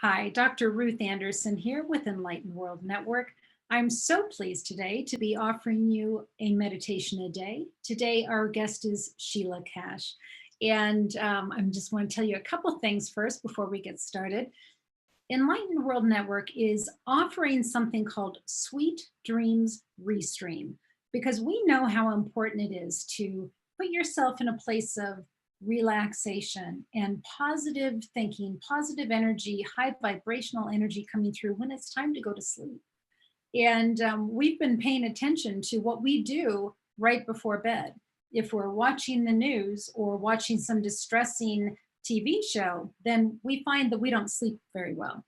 Hi, Dr. Ruth Anderson here with Enlightened World Network. I'm so pleased today to be offering you a meditation a day. Today, our guest is Sheila Cash. And I just want to tell you a couple things first before we get started. Enlightened World Network is offering something called Sweet Dreams Restream because we know how important it is to put yourself in a place of relaxation and positive thinking, positive energy, high vibrational energy coming through when it's time to go to sleep. And we've been paying attention to what we do right before bed. If we're watching the news or watching some distressing TV show, then we find that we don't sleep very well.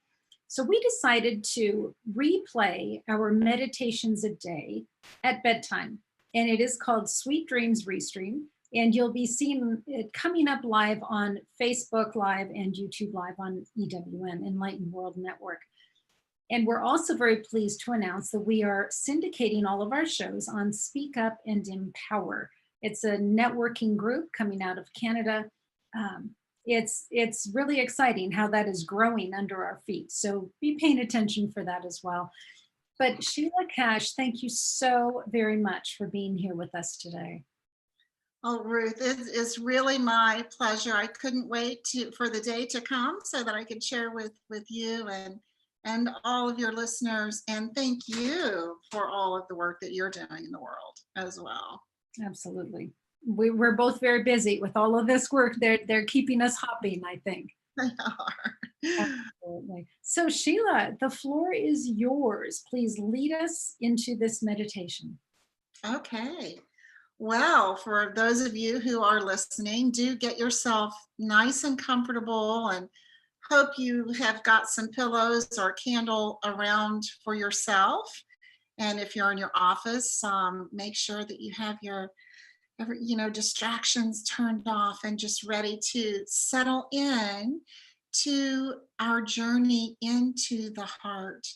So we decided to replay our meditations a day at bedtime. And it is called Sweet Dreams Restream. And you'll be seeing it coming up live on Facebook Live and YouTube Live on EWN, Enlightened World Network. And we're also very pleased to announce that we are syndicating all of our shows on Speak Up and Empower. It's a networking group coming out of Canada. It's really exciting how that is growing under our feet. So be paying attention for that as well. But Sheila Cash, thank you so very much for being here with us today. Oh, Ruth, it's really my pleasure. I couldn't wait for the day to come so that I could share with you and all of your listeners. And thank you for all of the work that you're doing in the world as well. Absolutely. We're both very busy with all of this work. They're keeping us hopping, I think. They are. Absolutely. So Sheila, the floor is yours. Please lead us into this meditation. Okay. Well, for those of you who are listening, do get yourself nice and comfortable, and hope you have got some pillows or a candle around for yourself. And if you're in your office, make sure that you have your distractions turned off and just ready to settle in to our journey into the heart,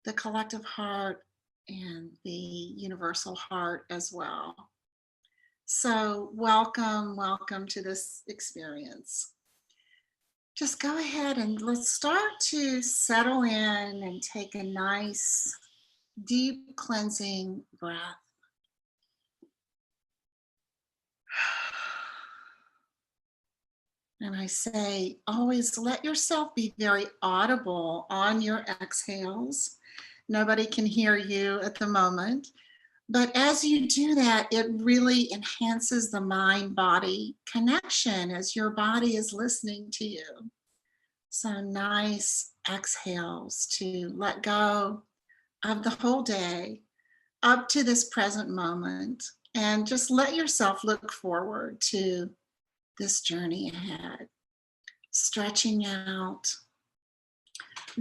the collective heart, and the universal heart as well. So welcome to this experience. Just go ahead and let's start to settle in and take a nice, deep cleansing breath. And I say, always let yourself be very audible on your exhales. Nobody can hear you at the moment. But as you do that, it really enhances the mind-body connection as your body is listening to you. So nice exhales to let go of the whole day up to this present moment, and just let yourself look forward to this journey ahead. Stretching out,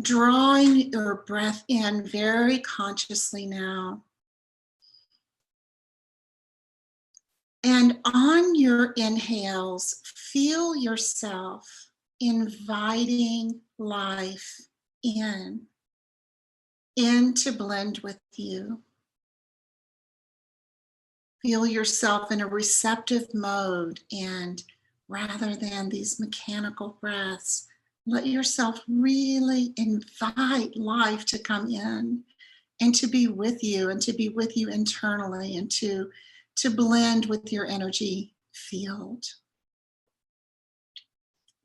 drawing your breath in very consciously now. And on your inhales, feel yourself inviting life in to blend with you. Feel yourself in a receptive mode, and rather than these mechanical breaths, let yourself really invite life to come in and to be with you, and to be with you internally, and to blend with your energy field.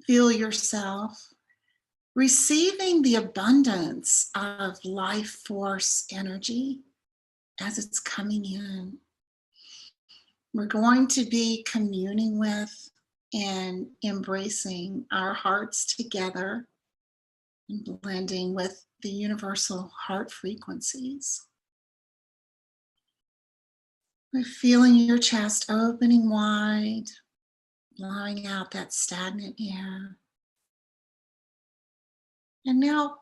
Feel yourself receiving the abundance of life force energy as it's coming in. We're going to be communing with and embracing our hearts together and blending with the universal heart frequencies. We're feeling your chest opening wide, blowing out that stagnant air. And now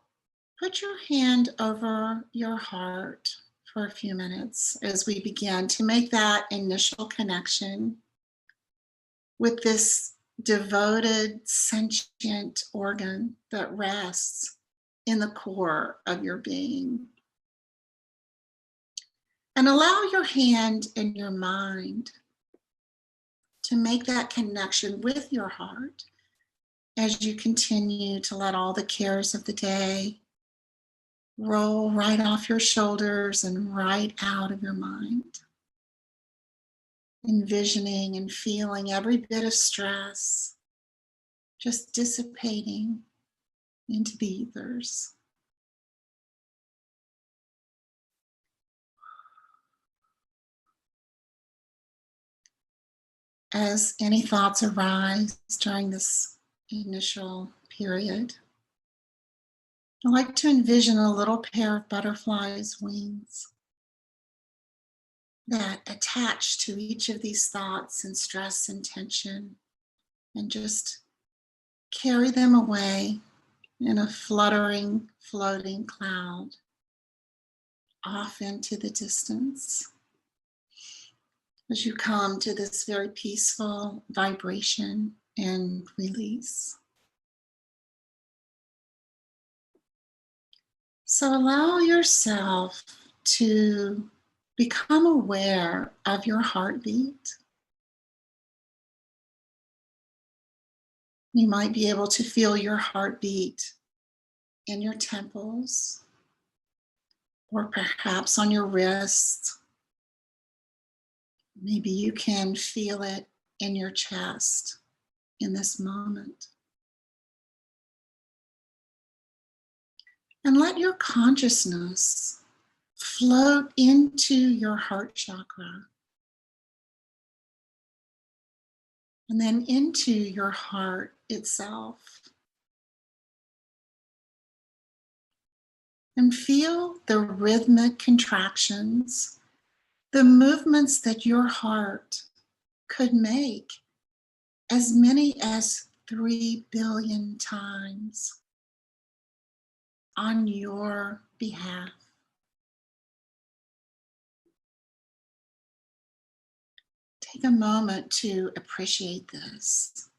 put your hand over your heart for a few minutes as we begin to make that initial connection with this devoted, sentient organ that rests in the core of your being. And allow your hand and your mind to make that connection with your heart as you continue to let all the cares of the day roll right off your shoulders and right out of your mind. Envisioning and feeling every bit of stress just dissipating into the ethers. As any thoughts arise during this initial period, I like to envision a little pair of butterflies' wings that attach to each of these thoughts and stress and tension, and just carry them away in a fluttering, floating cloud off into the distance. As you come to this very peaceful vibration and release. So allow yourself to become aware of your heartbeat. You might be able to feel your heartbeat in your temples, or perhaps on your wrists. Maybe you can feel it in your chest in this moment. And let your consciousness float into your heart chakra, and then into your heart itself. And feel the rhythmic contractions, the movements that your heart could make as many as 3 billion times on your behalf. Take a moment to appreciate this.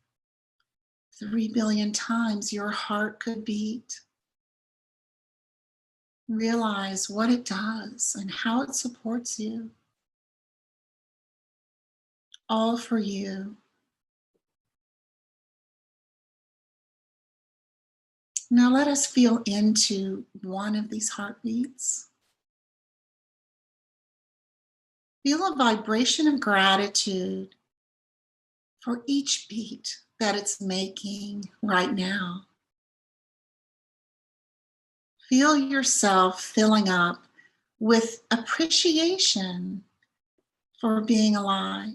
3 billion times your heart could beat. Realize what it does and how it supports you. All for you. Now let us feel into one of these heartbeats. Feel a vibration of gratitude for each beat that it's making right now. Feel yourself filling up with appreciation for being alive.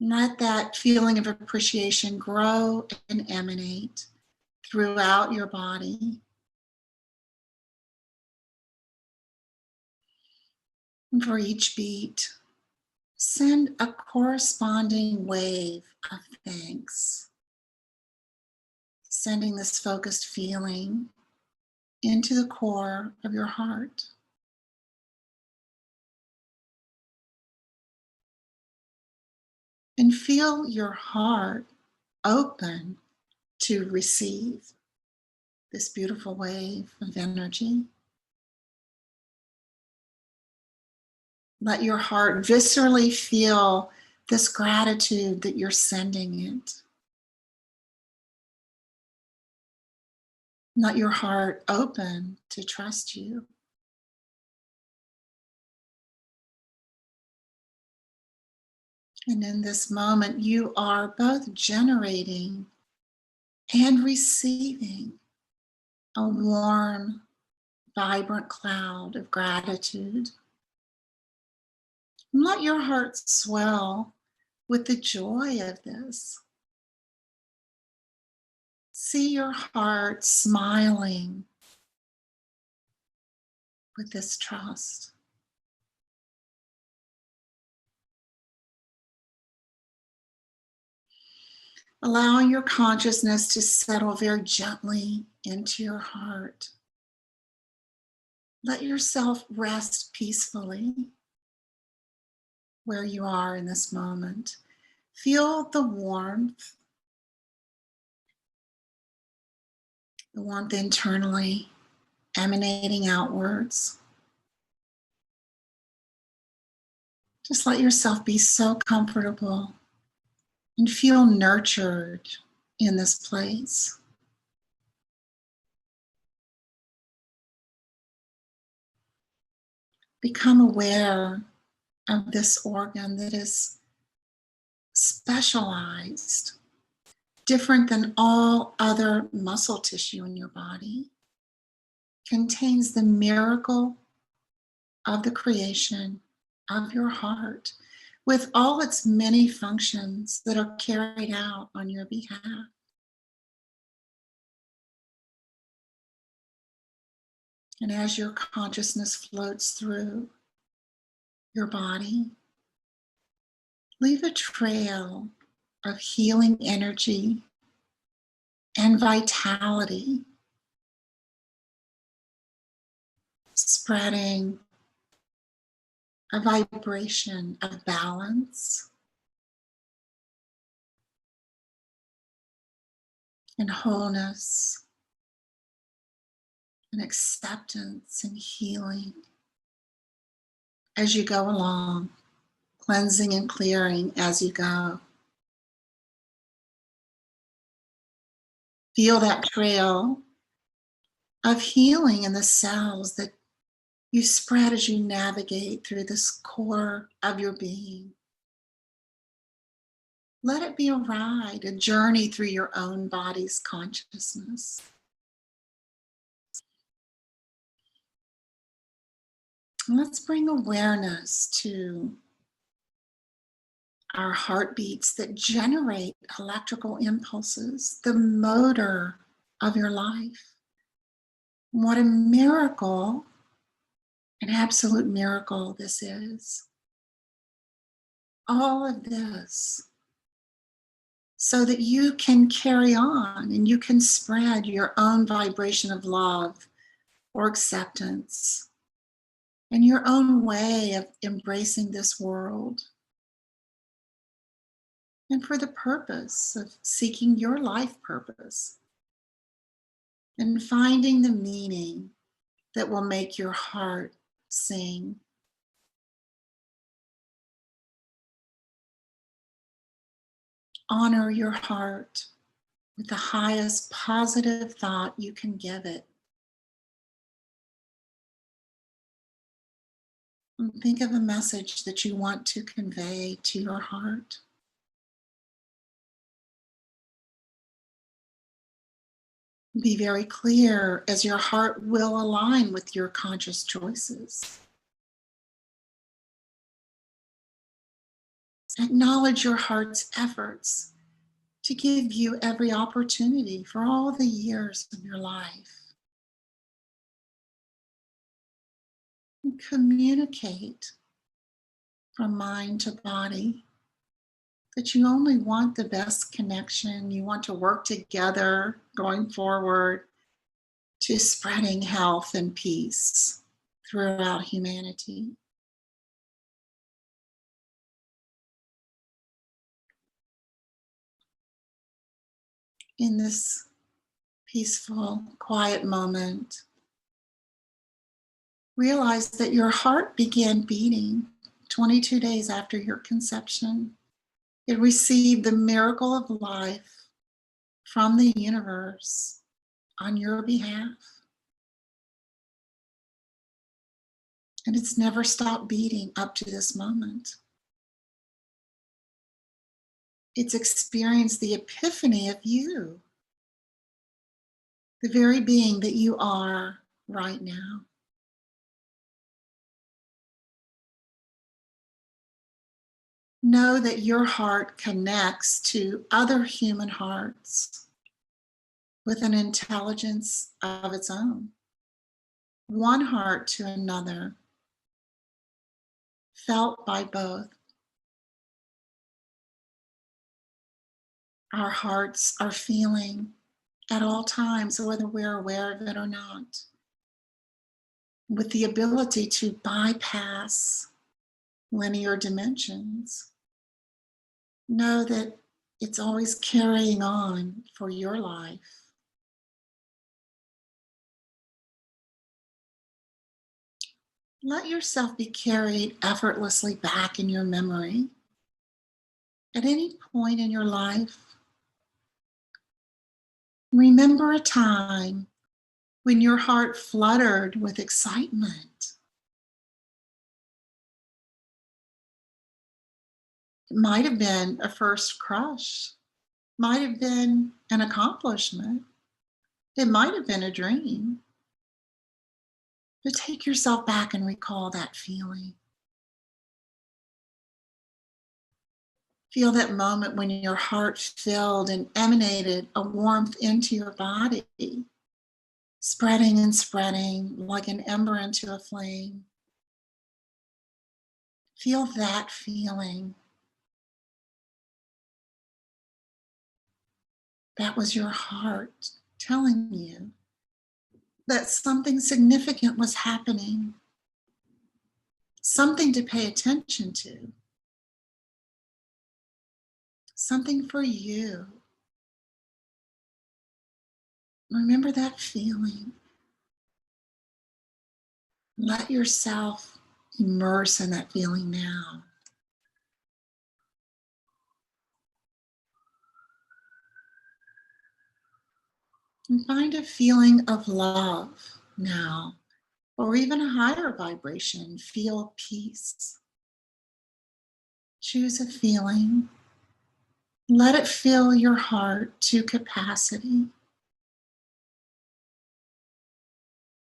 Let that feeling of appreciation grow and emanate throughout your body. And for each beat, send a corresponding wave of thanks, sending this focused feeling into the core of your heart. And feel your heart open to receive this beautiful wave of energy. Let your heart viscerally feel this gratitude that you're sending it. Let your heart open to trust you. And in this moment, you are both generating and receiving a warm, vibrant cloud of gratitude. And let your heart swell with the joy of this. See your heart smiling with this trust. Allowing your consciousness to settle very gently into your heart. Let yourself rest peacefully where you are in this moment. Feel the warmth internally emanating outwards. Just let yourself be so comfortable and feel nurtured in this place. Become aware of this organ that is specialized, different than all other muscle tissue in your body, contains the miracle of the creation of your heart with all its many functions that are carried out on your behalf. And as your consciousness floats through your body, leave a trail of healing energy and vitality, spreading a vibration of balance and wholeness and acceptance and healing as you go along, cleansing and clearing as you go. Feel that trail of healing in the cells that you spread as you navigate through this core of your being. Let it be a ride, a journey through your own body's consciousness. Let's bring awareness to our heartbeats that generate electrical impulses, the motor of your life. What a miracle, an absolute miracle this is. All of this so that you can carry on and you can spread your own vibration of love or acceptance and your own way of embracing this world. And for the purpose of seeking your life purpose and finding the meaning that will make your heart sing. Honor your heart with the highest positive thought you can give it. And think of a message that you want to convey to your heart. Be very clear as your heart will align with your conscious choices. Acknowledge your heart's efforts to give you every opportunity for all the years of your life. And communicate from mind to body that you only want the best connection. You want to work together going forward to spreading health and peace throughout humanity. In this peaceful, quiet moment, realize that your heart began beating 22 days after your conception. It received the miracle of life from the universe on your behalf. And it's never stopped beating up to this moment. It's experienced the epiphany of you, the very being that you are right now. Know that your heart connects to other human hearts with an intelligence of its own. One heart to another, felt by both. Our hearts are feeling at all times, whether we're aware of it or not, with the ability to bypass linear dimensions. Know that it's always carrying on for your life. Let yourself be carried effortlessly back in your memory At any point in your life, remember a time when your heart fluttered with excitement. It might have been a first crush, might have been an accomplishment, it might have been a dream. But take yourself back and recall that feeling. Feel that moment when your heart filled and emanated a warmth into your body, spreading and spreading like an ember into a flame. Feel that feeling. That was your heart telling you that something significant was happening, something to pay attention to, something for you. Remember that feeling. Let yourself immerse in that feeling now. And find a feeling of love now, or even a higher vibration. Feel peace. Choose a feeling. Let it fill your heart to capacity.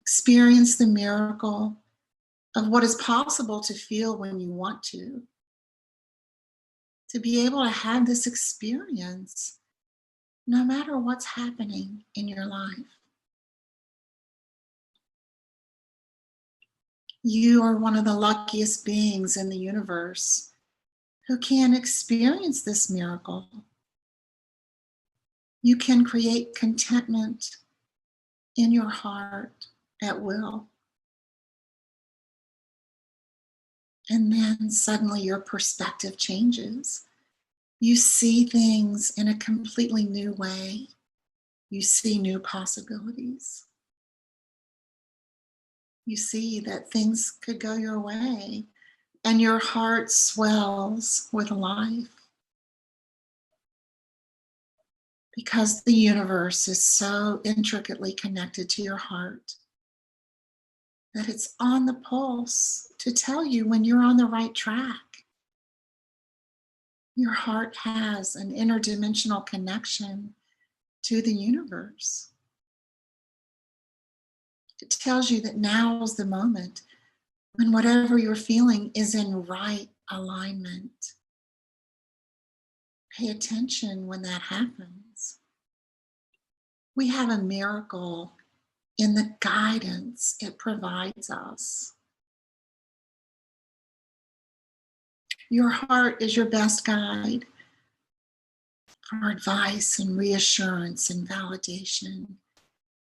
Experience the miracle of what is possible to feel when you want to. To be able to have this experience no matter what's happening in your life. You are one of the luckiest beings in the universe who can experience this miracle. You can create contentment in your heart at will. And then suddenly your perspective changes. You see things in a completely new way. You see new possibilities. You see that things could go your way, and your heart swells with life. Because the universe is so intricately connected to your heart that it's on the pulse to tell you when you're on the right track. Your heart has an interdimensional connection to the universe. It tells you that now is the moment when whatever you're feeling is in right alignment. Pay attention when that happens. We have a miracle in the guidance it provides us. Your heart is your best guide for advice and reassurance and validation,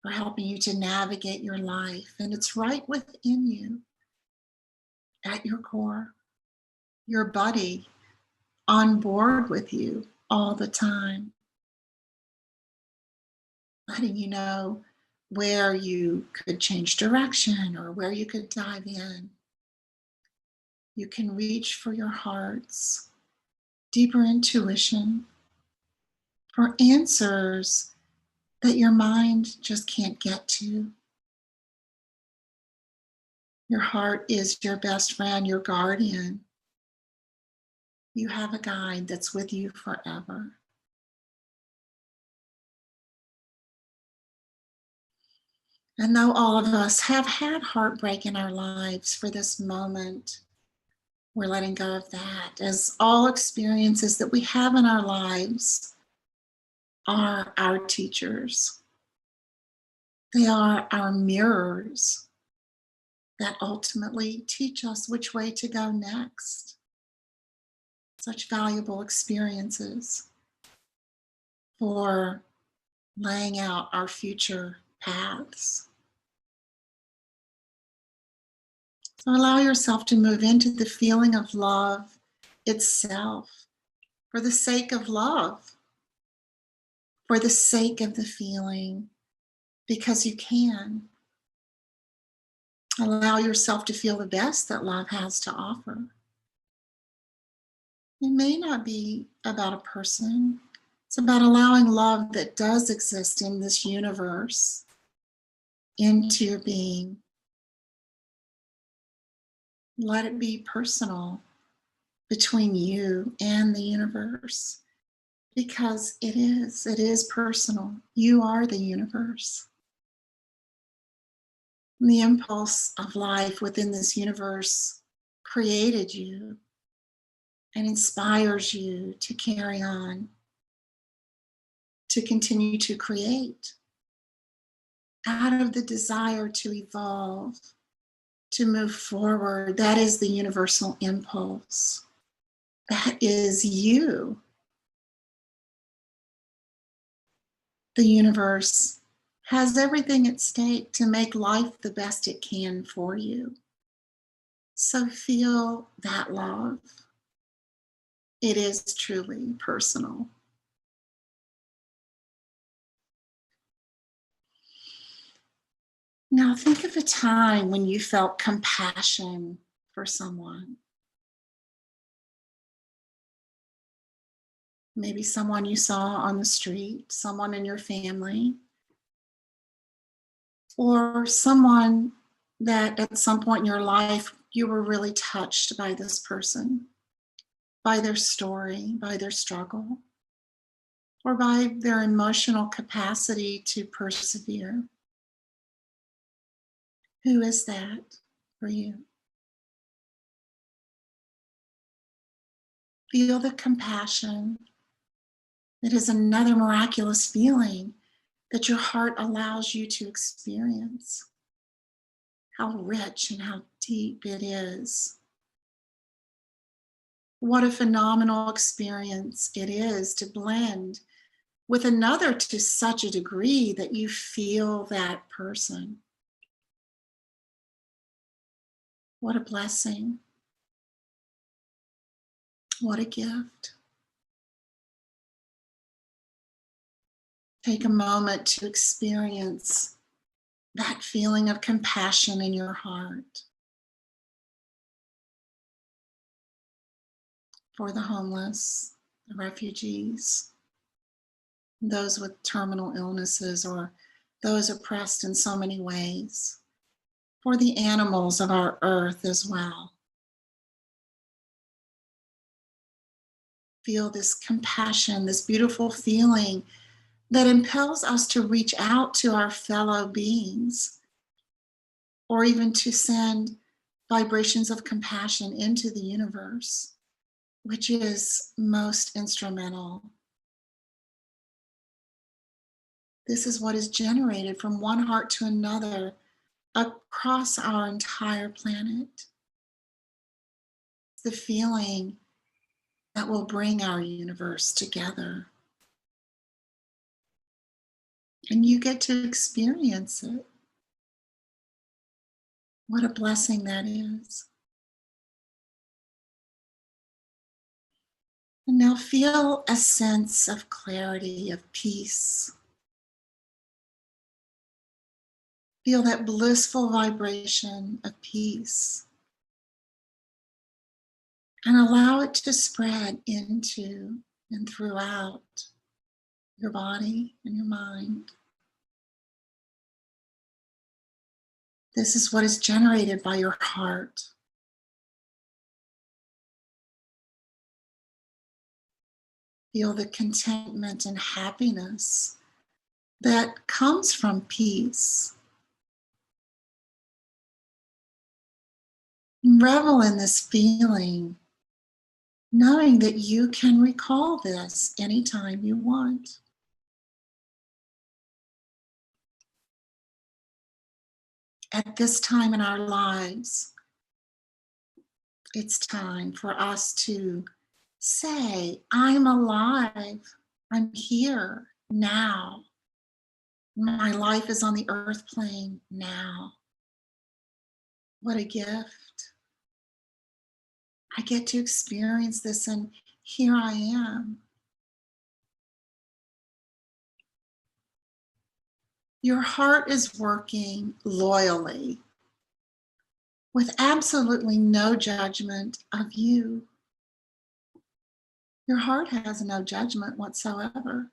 for helping you to navigate your life. And it's right within you, at your core, your buddy on board with you all the time, letting you know where you could change direction or where you could dive in. You can reach for your heart's deeper intuition for answers that your mind just can't get to. Your heart is your best friend, your guardian. You have a guide that's with you forever. And though all of us have had heartbreak in our lives, for this moment, we're letting go of that, as all experiences that we have in our lives are our teachers. They are our mirrors that ultimately teach us which way to go next. Such valuable experiences for laying out our future paths. So allow yourself to move into the feeling of love itself, for the sake of love, for the sake of the feeling, because you can. Allow yourself to feel the best that love has to offer. It may not be about a person. It's about allowing love that does exist in this universe into your being. Let it be personal between you and the universe because it is personal. You are the universe. And the impulse of life within this universe created you and inspires you to carry on, to continue to create out of the desire to evolve, to move forward. That is the universal impulse. That is you. The universe has everything at stake to make life the best it can for you. So feel that love. It is truly personal. Now think of a time when you felt compassion for someone. Maybe someone you saw on the street, someone in your family, or someone that at some point in your life you were really touched by this person, by their story, by their struggle, or by their emotional capacity to persevere. Who is that for you? Feel the compassion. It is another miraculous feeling that your heart allows you to experience. How rich and how deep it is. What a phenomenal experience it is to blend with another to such a degree that you feel that person. What a blessing. What a gift. Take a moment to experience that feeling of compassion in your heart for the homeless, the refugees, those with terminal illnesses, or those oppressed in so many ways, for the animals of our earth as well. Feel this compassion, this beautiful feeling that impels us to reach out to our fellow beings, or even to send vibrations of compassion into the universe, which is most instrumental. This is what is generated from one heart to another across our entire planet. The feeling that will bring our universe together. And you get to experience it. What a blessing that is. And now feel a sense of clarity, of peace. Feel that blissful vibration of peace. And allow it to spread into and throughout your body and your mind. This is what is generated by your heart. Feel the contentment and happiness that comes from peace. Revel in this feeling, knowing that you can recall this anytime you want. At this time in our lives, it's time for us to say, I'm alive, I'm here now. My life is on the earth plane now. What a gift. I get to experience this, and here I am. Your heart is working loyally with absolutely no judgment of you. Your heart has no judgment whatsoever.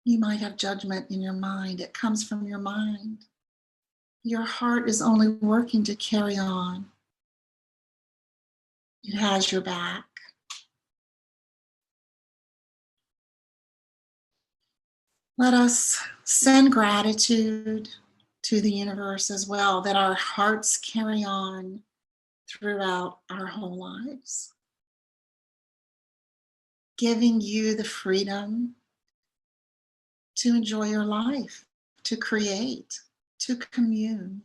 You might have judgment in your mind. It comes from your mind. Your heart is only working to carry on. It has your back. Let us send gratitude to the universe as well, that our hearts carry on throughout our whole lives, giving you the freedom to enjoy your life, to create, to commune,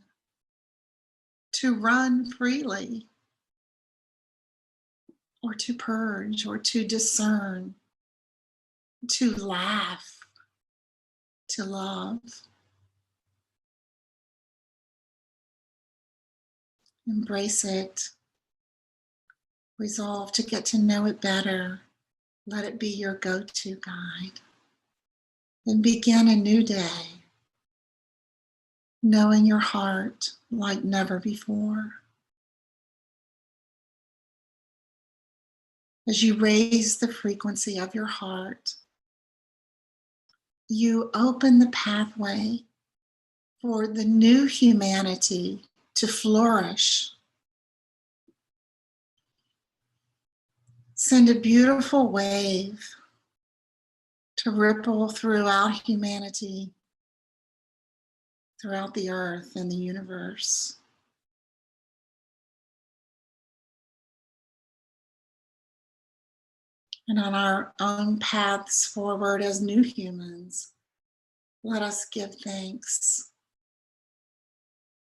to run freely, or to purge, or to discern, to laugh, to love. Embrace it. Resolve to get to know it better. Let it be your go-to guide. Then begin a new day, knowing your heart like never before. As you raise the frequency of your heart, you open the pathway for the new humanity to flourish. Send a beautiful wave to ripple throughout humanity, throughout the earth and the universe. And on our own paths forward as new humans, let us give thanks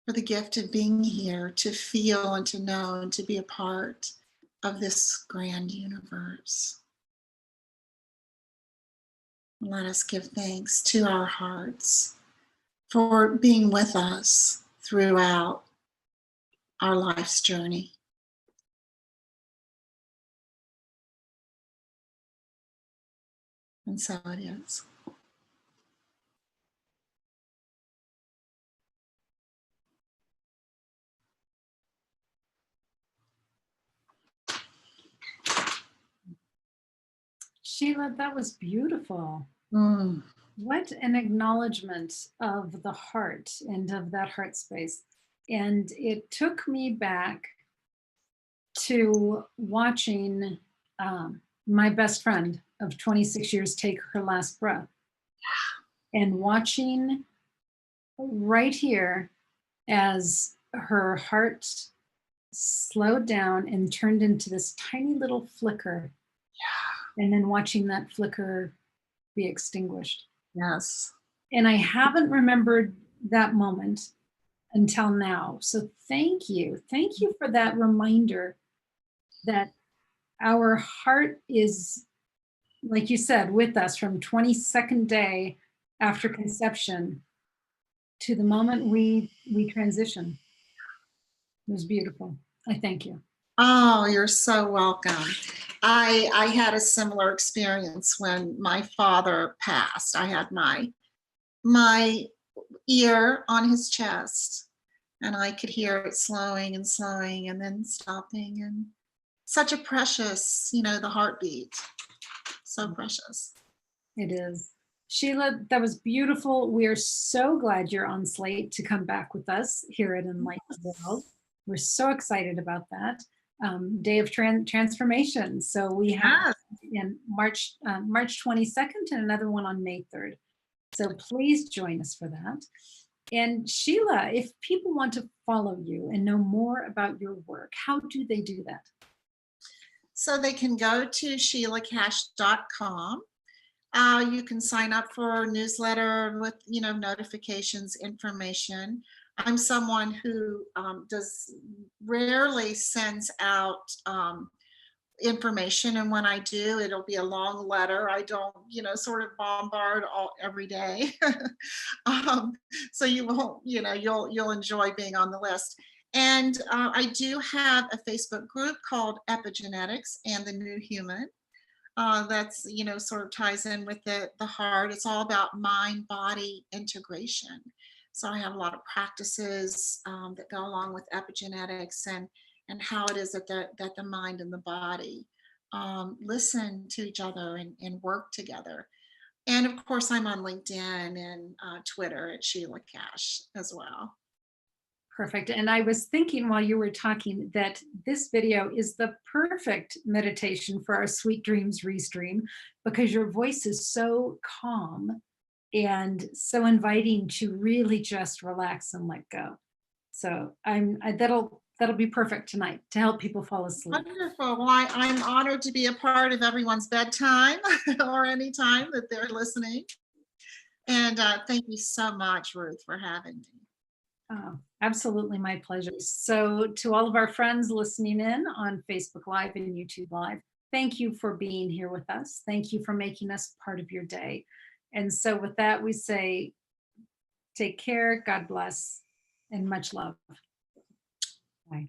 for the gift of being here to feel and to know and to be a part of this grand universe. Let us give thanks to our hearts for being with us throughout our life's journey. And so it is. Sheila, that was beautiful. Mm. What an acknowledgement of the heart and of that heart space. And it took me back to watching my best friend of 26 years take her last breath, and watching right here as her heart slowed down and turned into this tiny little flicker, and then watching that flicker be extinguished. Yes. And I haven't remembered that moment until now. So thank you. Thank you for that reminder that our heart is, like you said, with us from 22nd day after conception to the moment we transition. It was beautiful. I thank you. Oh, you're so welcome. I had a similar experience when my father passed. I had my ear on his chest, and I could hear it slowing and slowing and then stopping, and such a precious, the heartbeat. So precious. It is. Sheila, that was beautiful. We are so glad you're on slate to come back with us here at Enlightened World. We're so excited about that. Day of transformation. So we have in March 22nd and another one on May 3rd. So please join us for that. And Sheila, if people want to follow you and know more about your work, how do they do that? So they can go to sheilacash.com. You can sign up for a newsletter with, notifications, information. I'm someone who rarely sends out information, and when I do, it'll be a long letter. I don't, sort of bombard every day. So you won't, you'll enjoy being on the list. And I do have a Facebook group called Epigenetics and the New Human. That's, sort of ties in with the heart. It's all about mind body integration. So I have a lot of practices that go along with epigenetics and how it is that the mind and the body listen to each other and work together. And of course, I'm on LinkedIn and Twitter at Sheila Cash as well. Perfect. And I was thinking while you were talking that this video is the perfect meditation for our Sweet Dreams Restream because your voice is so calm and so inviting to really just relax and let go. So that'll be perfect tonight to help people fall asleep. Wonderful. Well, I'm honored to be a part of everyone's bedtime or any time that they're listening. And thank you so much, Ruth, for having me. Absolutely my pleasure. So to all of our friends listening in on Facebook Live and YouTube Live, thank you for being here with us. Thank you for making us part of your day. And so with that, we say, take care, God bless, and much love. Bye.